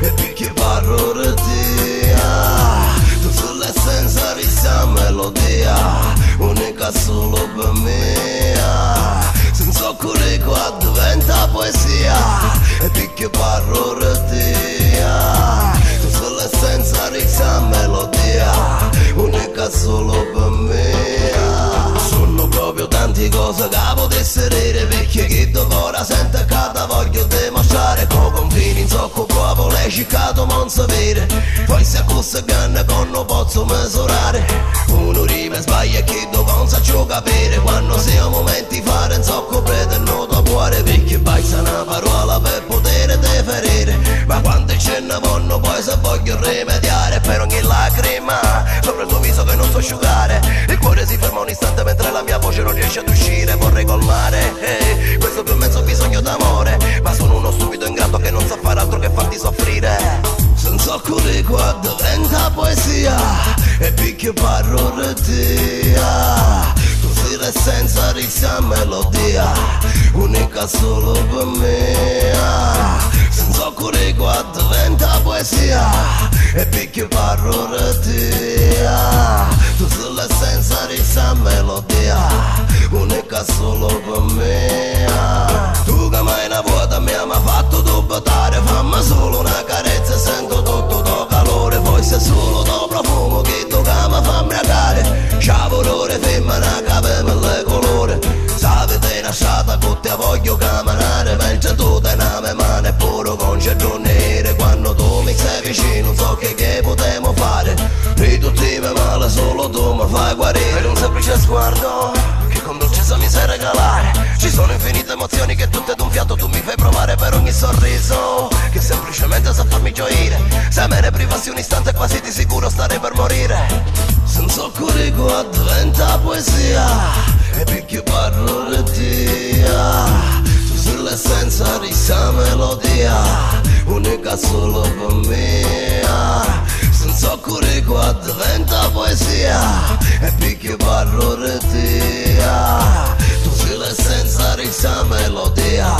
e perché parlo di te. Tu sei l'essenza di questa melodia, unica solo per me. Senza occorre qua diventa poesia, e perché parlo di te. Tu sei l'essenza di questa melodia, unica solo per me. Sono proprio tante cose che potesse dire, perché chi ora sente che ti voglio dimostrare. Con confini in socco proprio l'hai cercato non sapere, poi se cosa ganna con non posso misurare. Uno rima e sbaglia e chi non sa ciò capire, quando siamo momenti fare in socco prete il noto cuore, perché basta una parola per poter deferire. Ma quando ce ne vanno poi se voglio rimediare, per ogni lacrima sopra il tuo viso che non so asciugare, il cuore si ferma un istante mentre la mia voce non riesce ad uscire. Vorrei colmare questo più mezzo bisogno d'amore, ma sono uno stupido ingrato che non sa fare altro che farti soffrire. Senza alcuni qua diventa poesia, e perché parlo di te. Tu sei l'essenza di questa melodia, unica solo per me. Senza alcuni qua diventa poesia, e perché parlo di te. Tu sei l'essenza di questa melodia, unica solo per me. Tu che mai una vuota mi ha fatto dubitare, fammi solo una carezza e sento tutto tuo calore. Poi se solo tuo profumo che tu che mi fa imbriacare, sciavolore femmina che per mille colore. Sapete una strada che ti voglio camminare, mentre tu te ne mani e pure con certo nere. Quando tu mi sei vicino non so che potremo fare, di tutti mi male solo tu mi fai guarire. Per un semplice sguardo che con dolcezza mi sai regalare, ci sono infinite emozioni che tutte d'un fiato tu mi fai provare. Per ogni sorriso che semplicemente sa farmi gioire, se me ne privassi un istante quasi di sicuro starei per morire. Senza alcuni qua diventa poesia, e perché parlo di te. Tu sei l'essenza di questa melodia, unica solo per me. Senza alcuni qua diventa poesia, e perché parlo di te. Tu sei l'essenza di questa melodia,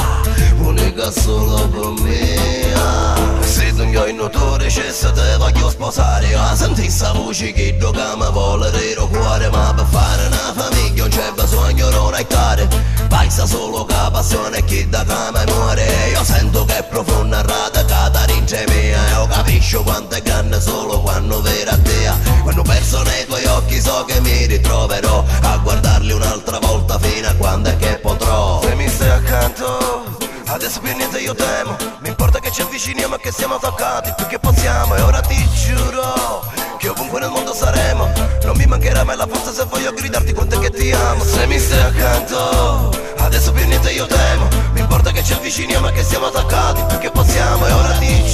unica solo per me. Se tu mi notore c'è se te voglio sposare, senti sta voce che mi vuole dire cuore. Ma per fare una famiglia non c'è bisogno di un ettare, basta solo che passione chi da cama muore. Io sento che è profonda radicata dentro mia, io capisco quanto è grande solo quando vedo a te. Quando perso nei tuoi occhi so che mi ritroverò a guardarli un'altra volta fino a quando è che potrò. Se mi stai accanto adesso per niente io temo, mi importa che ci avviciniamo e che siamo toccati più che possiamo. E ora ti giuro che ovunque nel mondo saremo, non mi mancherà mai la forza se voglio gridarti quanto è che ti amo. Se mi stai accanto adesso per niente io temo, mi importa che ci avviciniamo e che siamo attaccati più che possiamo. E ora ti